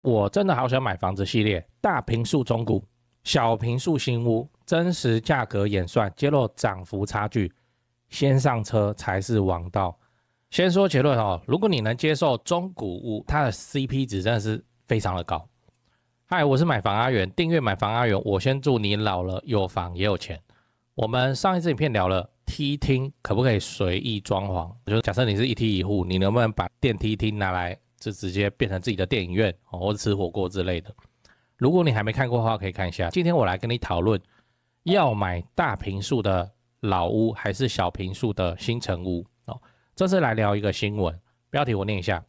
我真的好想買房子系列，大坪數中古、小坪數新屋，真實價格演算，揭露漲幅差距，先上車才是王道。先說結論哦，如果你能接受中古屋，它的 CP 值真的是非常的高。嗨，我是買房阿元，訂閱買房阿元，我先祝你老了有房也有錢。我們上一支影片聊了梯廳可不可以隨意裝潢，就是假設你是一梯一戶，你能不能把電梯廳拿來就直接變成自己的電影院或者吃火鍋之類的。如果你還沒看過的話，可以看一下。今天我來跟你討論，要買大坪數的老屋還是小坪數的新成屋。這次來聊一個新聞，標題我念一下：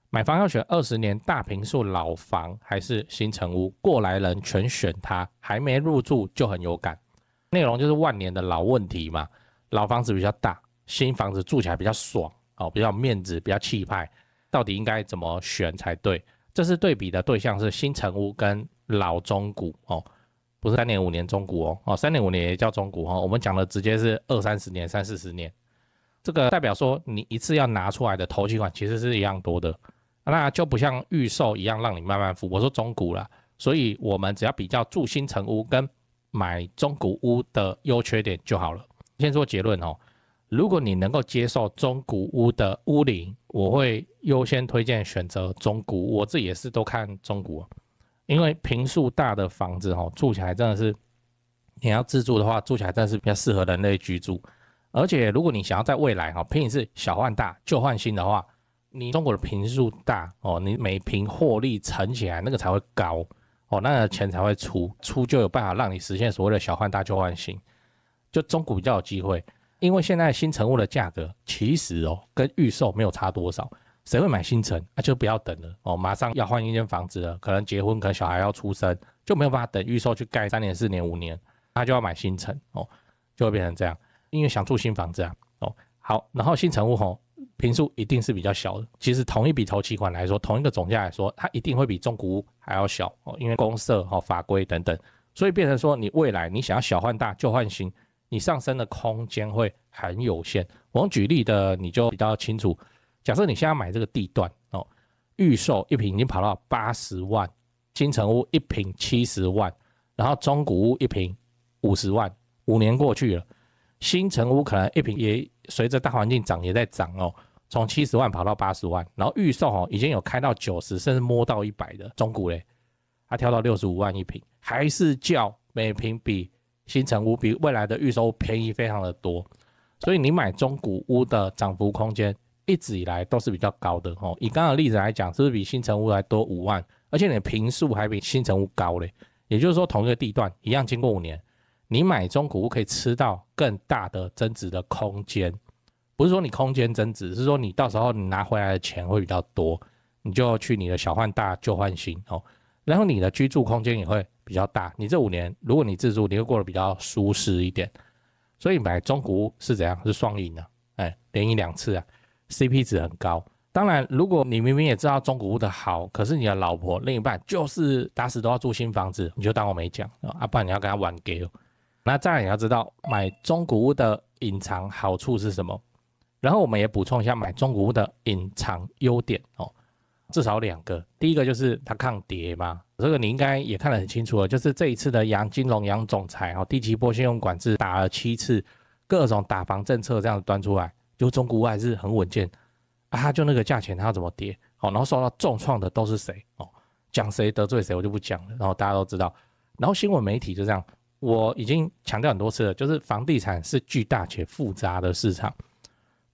買房要選20年大坪數老房還是新成屋？過來人全選它，還沒入住就很有感。內容就是萬年的老問題嘛，老房子比較大，新房子住起來比較爽，比較有面子，比較氣派，到底應該怎麼選才對？這次對比的對象是新成屋跟老中古不是3年5年中古3年5年也叫中古我們講的直接是20-30年、30-40年。這個代表說你一次要拿出來的頭期款其實是一樣多的，那就不像預售一樣讓你慢慢付。我說中古啦，所以我們只要比較住新成屋跟買中古屋的優缺點就好了。先說結論如果你能夠接受中古屋的屋齡，我會優先推薦選擇中古。我自己也是都看中古因為坪數大的房子住起來真的是，你要自住的話，住起來真的是比較適合人類居住。而且如果你想要在未來坪是小換大舊換新的話，你中國的坪數大你每坪獲利乘起來那個才會高那個錢才會出就有辦法讓你實現所謂的小換大舊換新。就中古比較有機會，因為現在新成屋的價格其實跟預售沒有差多少，誰會買新成就不要等了馬上要換一間房子了，可能結婚，可能小孩要出生，就沒有辦法等預售去蓋3年4年5年，他就要買新成就會變成這樣。因為想住新房子好，然後新成屋坪數一定是比較小的。其實同一筆頭期款來說，同一個總價來說，它一定會比中古屋還要小因為公設法規等等，所以變成說你未来你想要小換大舊換新，你上升的空間會很有限。我用舉例的你就比較清楚。假設你現在買這個地段預售一坪已經跑到80萬，新成屋一坪70萬，然後中古屋一坪50萬，5年過去了。新成屋可能一坪也隨着大環境漲也在漲從70萬跑到80萬，然後預售已經有開到90，甚至摸到100的中古嘞，它跳到65萬一坪，還是較每坪比新成屋比未來的預售屋便宜非常的多。所以你買中古屋的漲幅空間一直以來都是比較高的以剛剛的例子來講，是不是比新成屋來多5萬？而且你的坪數還比新成屋高嘞，也就是說同一個地段一樣經過5年。你買中古屋可以吃到更大的增值的空間，不是說你空間增值，是說你到時候你拿回來的錢會比較多，你就去你的小換大舊換新然後你的居住空間也會比較大。你這5年如果你自住，你會過得比較舒適一點。所以買中古屋是怎樣？是雙贏連贏2次CP 值很高。當然，如果你明明也知道中古屋的好，可是你的老婆另一半就是打死都要住新房子，你就当我沒講不然你要跟他玩 game。那再來你要知道買中古屋的隱藏好處是什麼，然後我們也補充一下買中古屋的隱藏優點至少2個。第一個就是它抗跌嘛，這個你應該也看得很清楚了，就是這一次的楊金龍楊總裁第七波信用管制打了7次，各種打房政策這樣端出來，就中古屋還是很穩健它就那個價錢它要怎麼跌然後受到重創的都是誰講誰得罪誰我就不講了，然後大家都知道。然後新聞媒體就這樣，我已經強調很多次了，就是房地產是巨大且複雜的市场，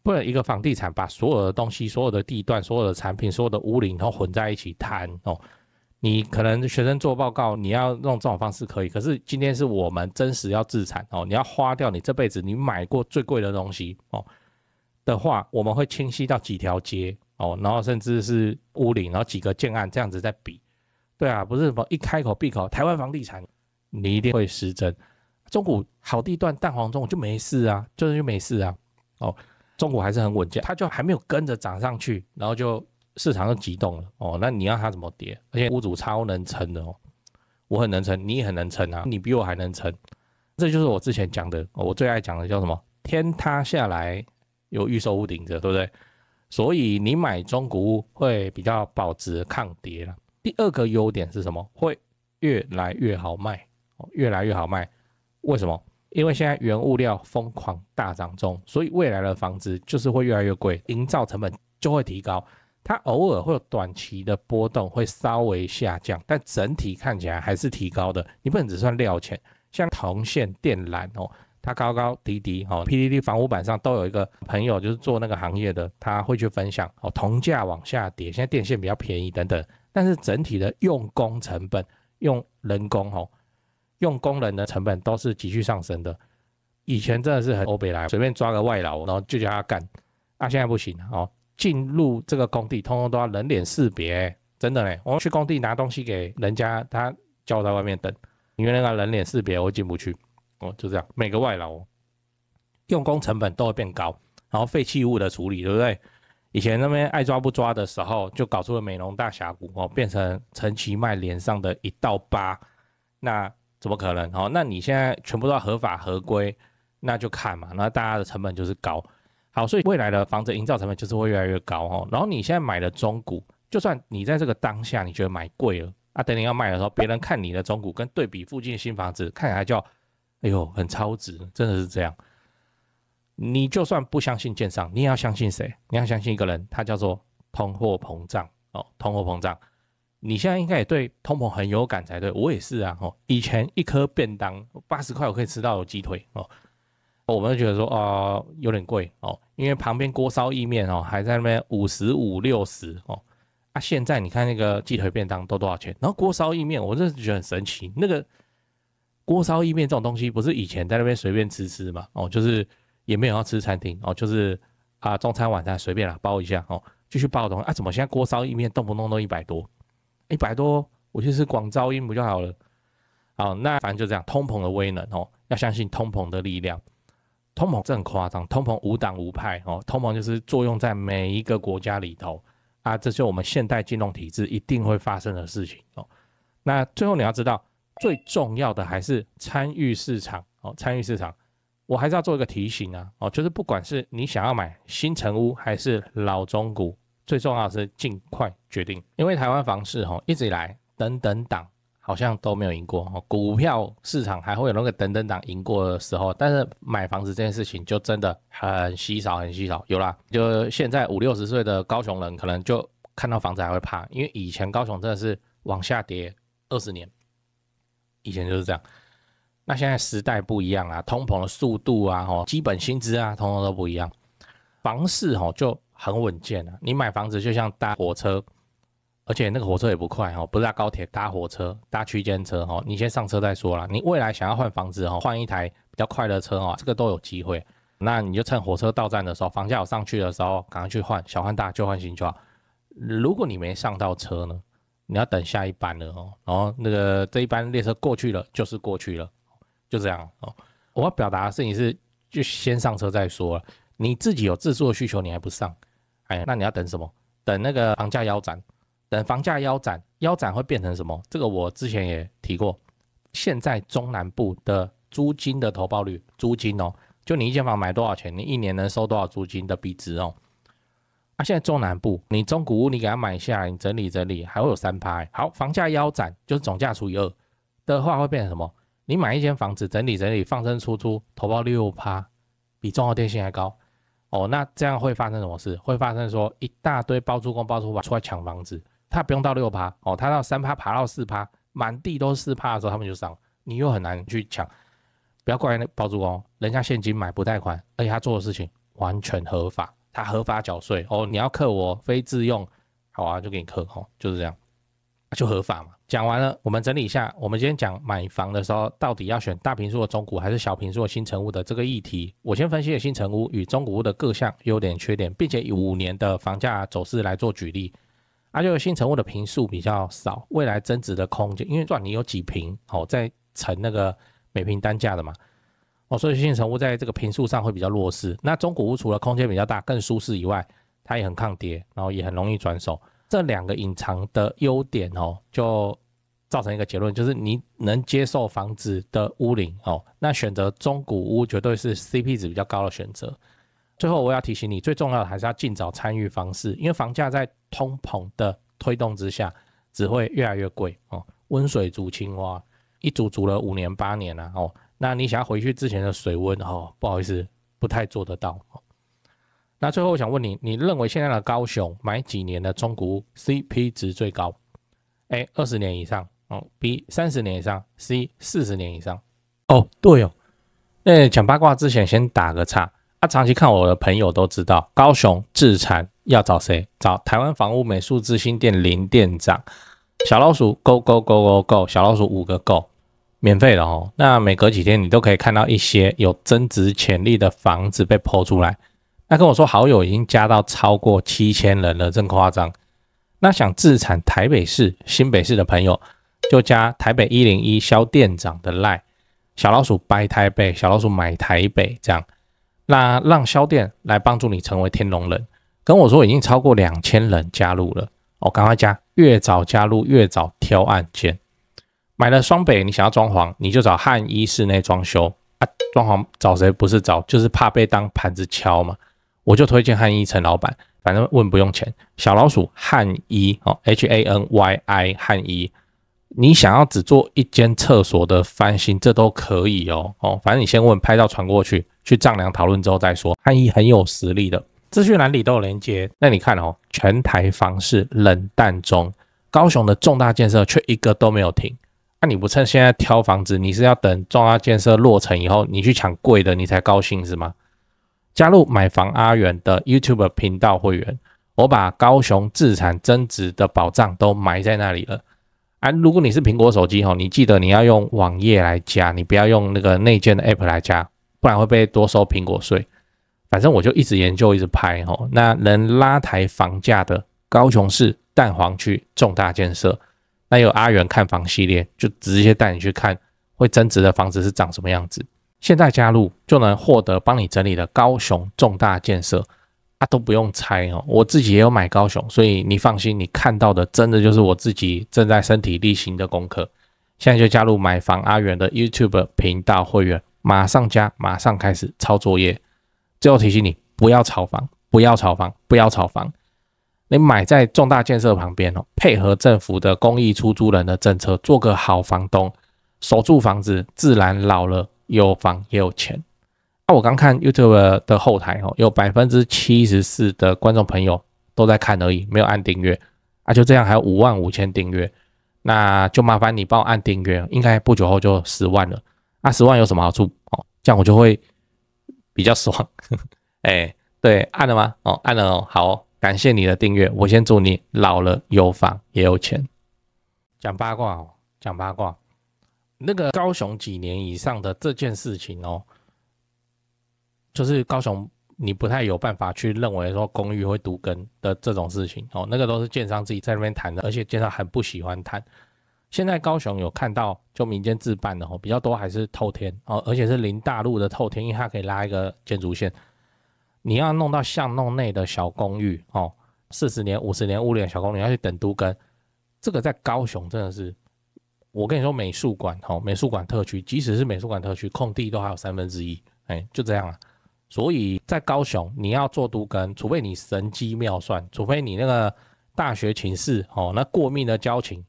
不能一個房地產把所有的東西、所有的地段、所有的產品、所有的屋齡都混在一起談你可能學生做報告，你要用這種方式可以，可是今天是我們真實要自產你要花掉你這輩子你買過最貴的東西的話，我們會清晰到幾條街然後甚至是屋齡，然後幾個建案這樣子在比。對啊，不是什麼一開口閉口台灣房地產。你一定會失真。中古好地段蛋黃中就沒事啊，就沒事啊中古還是很穩健，它就還沒有跟着漲上去，然后就市場就急動了那你要它怎麼跌？而且屋主超能撐的我很能撐，你也很能撐你比我還能撐。這就是我之前講的我最愛講的叫什麼？天塌下來有預售屋頂着，對不對？所以你買中古屋會比較保值抗跌啦第二個優點是什麼？會越來越好賣，越來越好賣。為什麼？因為現在原物料瘋狂大漲中，所以未來的房子就是會越來越貴，營造成本就會提高。它偶爾會有短期的波動，會稍微下降，但整體看起來還是提高的。你不能只算料錢，像銅線、電纜哦，它高高低低哦。PTT 房屋版上都有一個朋友就是做那個行業的，他會去分享哦，銅價往下跌，現在電線比較便宜等等，但是整體的用工成本、用人工哦。用工人的成本都是急劇上升的，以前真的是很歐北來，隨便抓個外勞，然後就叫他幹，啊，現在不行哦，進入這個工地，通通都要人臉識別，真的嘞，我去工地拿東西給人家，他叫我在外面等，因為那個人臉識別我進不去，哦，就這樣，每個外勞用工成本都會變高，然後廢棄物的處理，對不對？以前那邊愛抓不抓的時候，就搞出了美濃大峽谷哦，變成陳其邁臉上的一道疤，那。怎麼可能？哦，那你現在全部都要合法合規，那就看嘛，那大家的成本就是高。好，所以未來的房子營造成本就是會越來越高哦。然後你現在買的中古，就算你在這個當下你覺得買貴了啊，等你要賣的時候，別人看你的中古跟對比附近的新房子，看起來就哎呦很超值，真的是這樣。你就算不相信建商，你也要相信誰？你要相信一個人，他叫做通貨膨脹哦，通貨膨脹。你現在應該也對通膨很有感才對，我也是啊。以前一顆便當80塊我可以吃到有雞腿哦，我們就覺得說有點貴哦，因為旁邊鍋燒意麵哦還在那邊55、60哦，啊現在你看那個雞腿便當都多少錢？然後鍋燒意麵我真的覺得很神奇，那個鍋燒意麵這種東西不是以前在那邊隨便吃嘛哦，就是也沒有要吃餐廳哦，就是中餐晚餐隨便啦包一下哦，繼續包的東西啊，怎麼現在鍋燒意麵動不動都100多？100多，我去吃廣招音不就好了？好，那反正就這樣，通膨的威能哦，要相信通膨的力量。通膨這很誇張，通膨無黨無派哦，通膨就是作用在每一個國家裡頭啊，這就是我們現代金融體制一定會發生的事情哦。那最後你要知道，最重要的還是參與市場哦，參與市場。我還是要做一個提醒啊哦，就是不管是你想要買新成屋還是老中古。最重要的是盡快決定，因為台灣房市一直以來等等檔好像都沒有贏過，股票市場還會有那個等等檔贏過的時候，但是買房子這件事情就真的很稀少，很稀少。有啦，就現在50、60歲的高雄人可能就看到房子還會怕，因為以前高雄真的是往下跌20年，以前就是這樣。那現在時代不一樣啊，通膨的速度啊，基本薪資啊，通通都不一樣，房市就很穩健啊！你買房子就像搭火車，而且那個火車也不快哦，不是搭高鐵，搭火車，搭區間車哦。你先上車再說啦。你未來想要換房子哦，換一台比較快的車哦，這個都有機會。那你就趁火車到站的時候，房價有上去的時候，趕快去換，小換大，舊換新就好。如果你沒上到車呢，你要等下一班了哦。然後那個這一班列車過去了，就是過去了，就這樣哦。我要表達的事情是，就先上車再說了。你自己有自住的需求，你還不上，哎，那你要等什麼？等那個房價腰斬，等房價腰斬，腰斬會變成什麼？這個我之前也提過。現在中南部的租金的投報率，租金哦，就你一間房買多少錢，你一年能收多少租金的比值哦。啊，現在中南部，你中古屋你給它買下來，你整理整理，還會有3%。好，房價腰斬，就是總價除以2的話，會變成什麼？你買一間房子整理整理，放生出租，投報6%，比中華電信還高。哦，那這樣會發生什麼事？會發生說一大堆包租公包租婆出來搶房子，他不用到6%哦，他到3%爬到4%，滿地都是4%的時候，他們就上，你又很難去搶。不要怪那包租公，人家現金買不貸款，而且他做的事情完全合法，他合法繳稅哦。你要課我非自用，好啊，就給你課哦，就是這樣，就合法嘛。講完了，我們整理一下，我們今天講買房的時候，到底要選大坪數的中古還是小坪數的新成屋的這個議題。我先分析了新成屋與中古屋的各項優點缺點，並且以5年的房價走勢來做舉例。就新成屋的坪數比較少，未來增值的空間，因為不管你有幾坪再乘那個每坪單價的嘛，所以新成屋在這個坪數上會比較弱勢。那中古屋除了空間比較大、更舒適以外，它也很抗跌，然後也很容易轉手。這2個隱藏的優點就造成一個結論，就是你能接受房子的屋齡那選擇中古屋絕對是 CP 值比較高的選擇。最後我要提醒你，最重要的還是要盡早參與房市，因為房價在通膨的推動之下，只會越來越貴哦。溫水煮青蛙，一煮了5年8年啊哦，那你想要回去之前的水溫哦，不好意思，不太做得到。那最後我想問你，你認為現在的高雄買幾年的中古屋 CP 值最高 ？A 20年以上哦 ，B 30年以上 ，C 40年以上。哦，對哦，講八卦之前先打個岔。長期看我的朋友都知道，高雄置產要找誰？找台灣房屋美術之星店林店長。小老鼠 go go go go go， 小老鼠5個 go， 免費的哦。那每隔幾天你都可以看到一些有增值潛力的房子被 po 出來。那跟我說好友已經加到超過7000人了，真誇張。那想置產台北市、新北市的朋友，就加台北101蕭店長的 LINE， 小老鼠 buy 台北，小老鼠買台北這樣。那讓蕭店來幫助你成為天龍人，跟我說已經超過2000人加入了哦，趕快加，越早加入越早挑案件。買了雙北，你想要裝潢，你就找漢一室內裝修啊，裝潢找誰不是找，就是怕被當盤子敲嘛。我就推薦漢一陳老闆，反正問不用錢，小老鼠漢一哦 HANYI 漢一。你想要只做一間廁所的翻新，這都可以哦。反正你先問，拍照傳過去，去丈量討論之後再說。漢一很有實力的，資訊欄裡都有連結。那你看哦，全台房市冷淡中，高雄的重大建設卻一個都沒有停。那你不趁現在挑房子，你是要等重大建設落成以後，你去搶貴的，你才高興是嗎？加入買房阿元的 YouTube 頻道會員，我把高雄置產增值的寶藏都埋在那裡了。如果你是蘋果手機，你記得你要用網頁來加，你不要用那個內建的 App 來加，不然會被多收蘋果稅。反正我就一直研究一直拍，那能拉抬房價的高雄市蛋黃區重大建設，那有阿元看房系列，就直接帶你去看會增值的房子是長什麼樣子。現在加入就能獲得幫你整理的高雄重大建設都不用猜哦，我自己也有買高雄，所以你放心，你看到的真的就是我自己正在身體力行的功課。現在就加入買房阿元的 YouTube 頻道會員，馬上加，馬上開始抄作業。最後提醒你，不要炒房，不要炒房，不要炒房。你買在重大建設旁邊哦，配合政府的公益出租人的政策，做個好房東，守住房子，自然老了有房也有錢。我剛看 YouTube 的後台有 74% 的觀眾朋友都在看而已，沒有按訂閱就這樣還有55000訂閱，那就麻煩你幫我按訂閱，應該不久後就10萬了。10萬有什麼好處這樣我就會比較爽。對，按了嗎？按了哦，好，感謝你的訂閱，我先祝你老了有房也有錢。講八卦講八卦，那個高雄幾年以上的這件事情就是高雄，你不太有辦法去認為說公寓會都更的這種事情那個都是建商自己在那邊談的，而且建商很不喜歡談。現在高雄有看到就民間自辦的比較多還是透天而且是臨大陸的透天，因為它可以拉一個建築線。你要弄到巷弄內的小公寓40年、50年、50年小公寓要去等都更，這個在高雄真的是，我跟你說美術館特區，即使是美術館特區，空地都還有1/3，就這樣啊。所以在高雄，你要做都更，除非你神機妙算，除非你那個大學寢室那過命的交情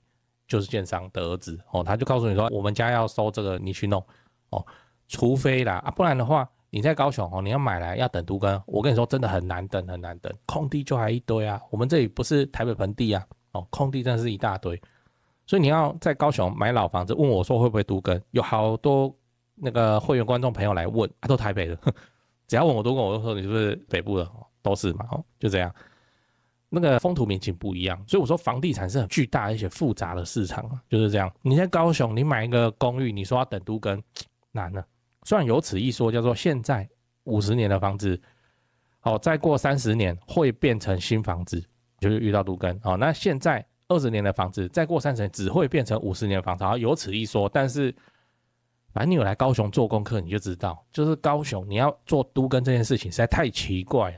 就是建商的兒子他就告訴你說我們家要收這個，你去弄除非啦不然的話你在高雄你要買來要等都更，我跟你說真的很難等，很難等，空地就還一堆啊。我們這裡不是台北盆地啊空地真的是一大堆，所以你要在高雄買老房子，問我說會不會都更，有好多那個會員觀眾朋友來問都台北的。只要問我都跟我說你是不是北部的，都是嘛就這樣。那個風土民情不一樣，所以我說房地產是很巨大而且複雜的市場就是這樣。你在高雄，你買一個公寓，你說要等都更難了。雖然有此一說，叫做現在50年的房子，再過30年會變成新房子，就是遇到都更那現在20年的房子，再過30年只會變成50年的房子，有此一說，但是。反正你有來高雄做功課，你就知道，就是高雄你要做都更這件事情實在太奇怪了，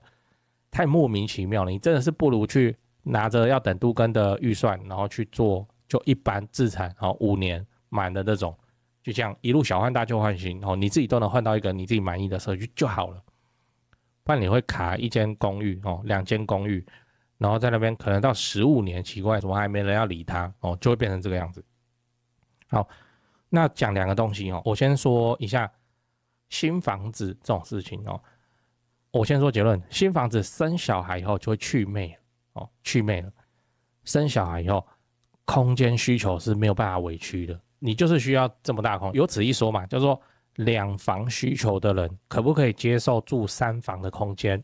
太莫名其妙了。你真的是不如去拿着要等都更的預算，然後去做就一般置產5年滿的那種，就這樣一路小換大就換新你自己都能換到一個你自己滿意的社區就好了。不然你會卡一間公寓2間公寓，然後在那邊可能到15年，奇怪，怎麼還沒人要理他哦，就會變成這個樣子。好，那講兩個東西哦，我先說一下新房子這種事情哦。我先說結論，新房子生小孩以後就會去魅了哦，去魅了。生小孩以後，空間需求是沒有辦法委屈的，你就是需要這麼大的空間。有此一說嘛，叫做2房需求的人可不可以接受住3房的空間？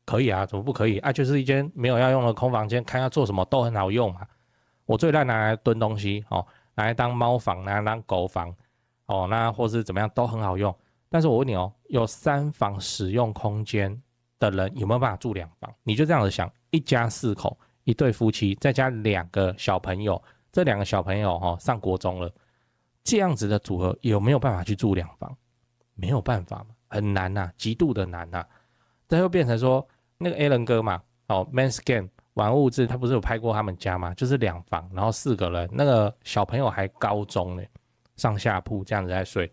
可以啊，怎麼不可以啊？就是一間沒有要用的空房間，看要做什麼都很好用嘛。我最愛拿來蹲東西哦，拿來當貓房，拿來當狗房哦，那或是怎麼樣都很好用。但是我問你哦，有3房使用空間的人有沒有辦法住2房？你就這樣子想，一家4口，一對夫妻，再加2個小朋友，這2個小朋友哦上國中了，這樣子的組合有沒有辦法去住2房？沒有辦法嘛，很難吶，極度的難吶。這又變成說那個 Alan 哥嘛，哦 ，Men's Game 玩物質，他不是有拍過他們家嗎？就是2房，然後4個人，那個小朋友還高中呢，上下鋪這樣子在睡。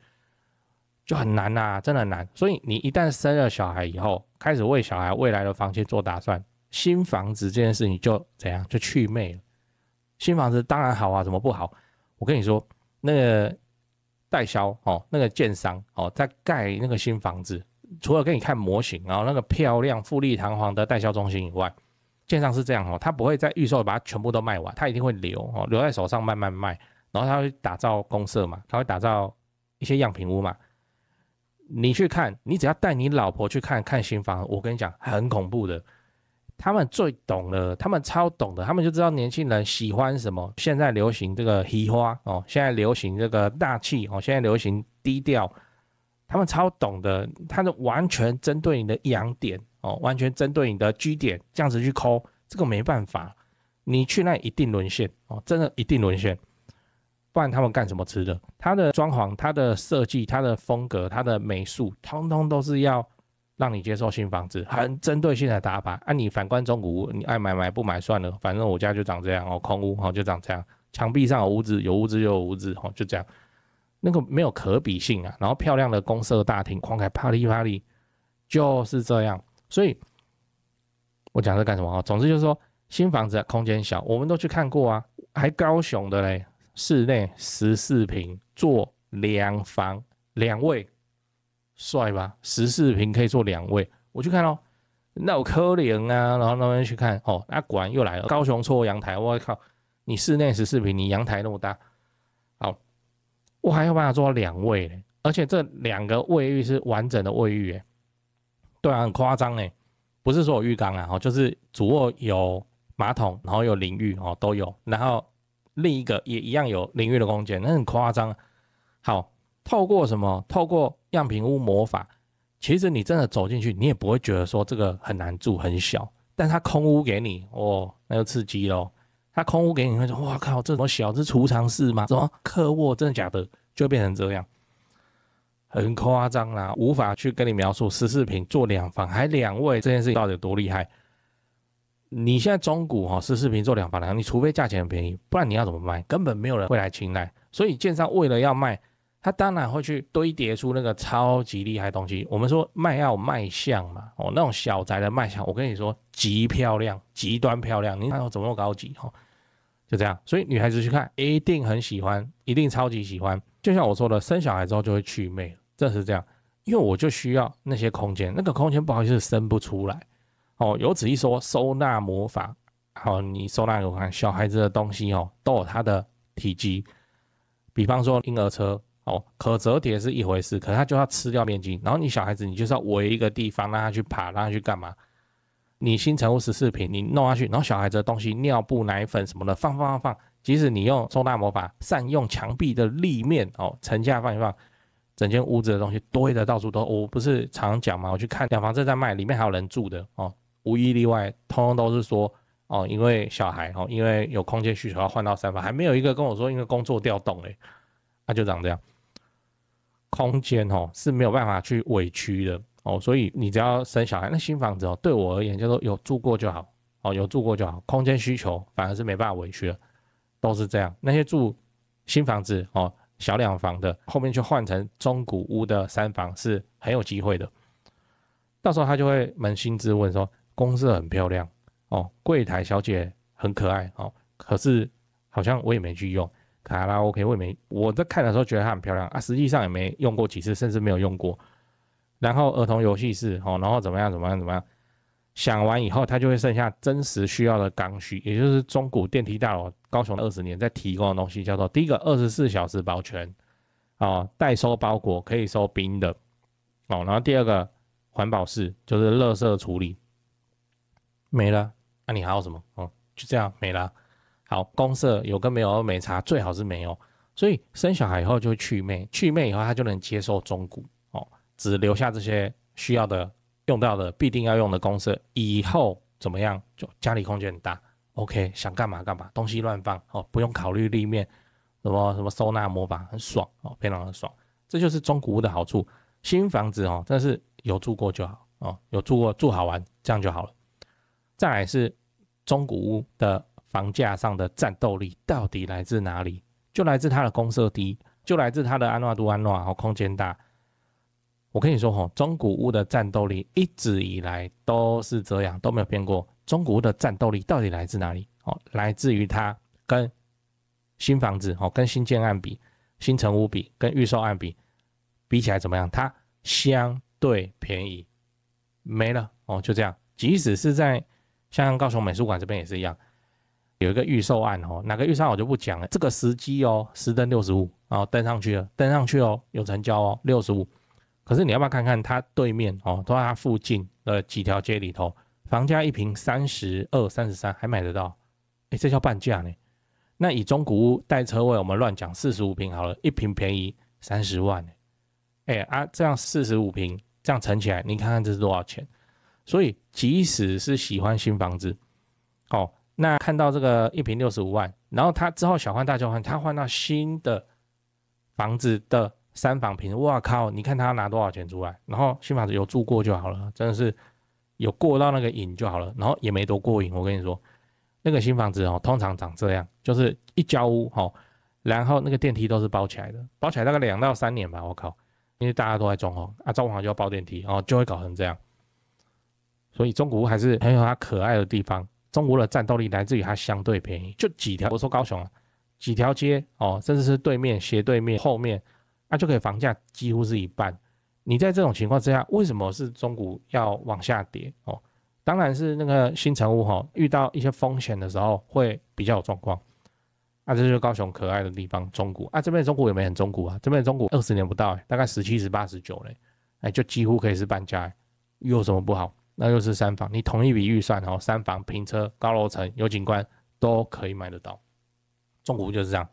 就很難吶，真的很難。所以你一旦生了小孩以後，開始為小孩未來的房間做打算，新房子這件事情就怎樣，就去魅了。新房子當然好啊，怎麼不好？我跟你說，那個代銷哦，那個建商哦，在蓋那個新房子，除了給你看模型，然後那個漂亮富麗堂皇的代銷中心以外，建商是這樣哦，他不會在預售把它全部都賣完，他一定會留哦，留在手上慢慢賣，然後他會打造公設嘛，他會打造一些樣品屋嘛。你去看，你只要帶你老婆去看新房，我跟你講，很恐怖的。他們最懂了，他們超懂的，他們就知道年輕人喜歡什麼。現在流行這個嘻花哦，現在流行這個大氣哦，現在流行低調，他們超懂的，他就完全針對你的癢點哦，完全針對你的 G 點，這樣子去摳，這個沒辦法，你去那一定淪陷哦，真的一定淪陷。不然他們幹什麼吃的？他的裝潢、他的設計、他的風格、他的美術，通通都是要讓你接受新房子，很針對性的打法。啊，你反觀中古屋，你愛買買，不買算了，反正我家就長這樣哦，空屋哦就長這樣，牆壁上有污漬，有污漬就有污漬哦，就這樣，那個沒有可比性啊。然後漂亮的公設大廳，框開啪哩啪哩，就是這樣。所以，我講這幹什麼？總之就是說，新房子空間小，我們都去看過啊，還高雄的嘞。室內14坪，做2房2衛，帥吧？14坪可以做2衛，我去看哦，那有可能啊，然後那邊去看哦，那果然又來了，高雄錯陽台，我靠，你室內14坪，你陽台那麼大，好，我還有辦法做到2衛嘞，而且這2個衛浴是完整的衛浴，哎，對啊，很誇張哎，不是說有浴缸啊，就是主臥有馬桶，然後有淋浴哦，都有，然後。另一個也一樣有淋浴的空間，那很誇張。好，透過什麼？透過樣品屋魔法，其實你真的走進去，你也不會覺得說這個很難住、很小。但他空屋給你，哦，那就刺激咯。他空屋給你，會說：哇靠，這怎麼小？這儲藏室嗎？什麼客臥？真的假的？就會變成這樣，很誇張啦，無法去跟你描述。14坪做2房還2衛，這件事情到底有多厲害？你現在中古14坪做2房2衛，你除非價錢很便宜，不然你要怎麼賣？根本沒有人會來青睞。所以建商為了要賣，他當然會去堆疊出那個超級厲害的東西。我們說賣要有賣相嘛，哦，那種小宅的賣相，我跟你說極漂亮，極端漂亮。你看怎麼那麼高級哦？就這樣，所以女孩子去看一定很喜歡，一定超級喜歡。就像我說的，生小孩之後就會去魅了，真的是這樣。因為我就需要那些空間，那個空間不好意思生不出來。哦，有此一說，收納魔法。好，你收納給我看，小孩子的東西哦，都有它的體積。比方說嬰兒車，哦，可折疊是一回事，可是它就要吃掉面積。然後你小孩子，你就是要圍一個地方，讓他去爬，讓他去幹嘛？你新成屋14坪，你弄下去，然後小孩子的東西，尿布、奶粉什麼的，放。即使你用收納魔法，善用牆壁的立面，哦，層架放一放。整間屋子的東西堆的到處都，我不是常講嘛，我去看2房正在賣，裡面還有人住的哦。無一例外，通通都是說哦，因為小孩哦，因為有空間需求要換到3房，還沒有一個跟我說因為工作調動嘞，那就長這樣。空間哦是沒有辦法去委屈的哦，所以你只要生小孩，那新房子哦，對我而言叫做有住過就好哦，有住過就好，空間需求反而是沒辦法委屈的，都是這樣。那些住新房子哦，小2房的，後面就換成中古屋的3房是很有機會的，到時候他就會捫心自問說。公設很漂亮哦，櫃檯小姐很可愛哦，可是好像我也沒去用。卡拉 OK 我在看的時候覺得它很漂亮啊，實際上也沒用過幾次，甚至沒有用過。然後兒童遊戲室哦，然後怎麼樣，想完以後，它就會剩下真實需要的剛需，也就是中古電梯大樓高雄20年在提供的東西，叫做第一個24小時保全哦，代收包裹可以收冰的哦，然後第二個環保室就是垃圾處理沒了，那你還有什麼哦？就這樣沒了。好，公設有跟沒有沒差，最好是沒有。所以生小孩以後就會去魅以後他就能接受中古哦，只留下這些需要的、用到的、必定要用的公設，以後怎麼樣就家裡空間很大 ，OK， 想幹嘛幹嘛，東西亂放哦，不用考慮立面什麼收納模板，很爽哦，非常的爽。這就是中古屋的好處。新房子哦，真的是有住過就好哦，有住過住好玩，這樣就好了。再來是中古屋的房價上的戰鬥力到底來自哪裡？就來自它的公設低，就來自它的安怎都安怎，空間大。我跟你說中古屋的戰鬥力一直以來都是這樣，都沒有變過。中古屋的戰鬥力到底來自哪裡？來自於它跟新房子跟新建案比，新成屋比，跟預售案比起來怎麼樣？它相對便宜，沒了就這樣。即使是在像高雄美術館這邊也是一樣。有一個預售案哪個預售案我就不講了。這個時機實登65，然後登上去了，有成交65。可是你要不要看看它對面都在它附近的幾條街裡頭，房價一坪32、33還買得到，這叫半價呢。那以中古屋帶車位，我們亂講45坪好了，一坪便宜30萬這樣45坪這樣乘起來，你看看這是多少錢？所以即使是喜歡新房子那看到這個一坪65萬，然後他之後小換大交換，他換到新的房子的3房坪，哇靠！你看他要拿多少錢出來？然後新房子有住過就好了，真的是有過到那個癮就好了，然後也沒多過癮。我跟你說，那個新房子通常長這樣，就是一交屋然後那個電梯都是包起來的，包起來大概2到3年吧，我靠！因為大家都在裝裝潢就要包電梯就會搞成這樣。所以中古屋還是很有它可愛的地方。中古屋的戰鬥力來自於它相對便宜，就幾條，我說高雄幾條街甚至是對面、斜對面、後面就可以房價幾乎是一半。你在這種情況之下，為什麼是中古要往下跌當然是那個新成屋遇到一些風險的時候會比較有狀況。這就是高雄可愛的地方，中古這邊的中古也沒很中古這邊的中古20年不到大概17、18、19嘞，就幾乎可以是半價又有什麼不好？那又是3房，你同一筆預算3房平車高樓層有景觀都可以買得到。中古屋就是這樣，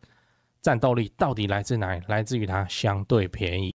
戰鬥力到底來自哪裡？來自於它相對便宜。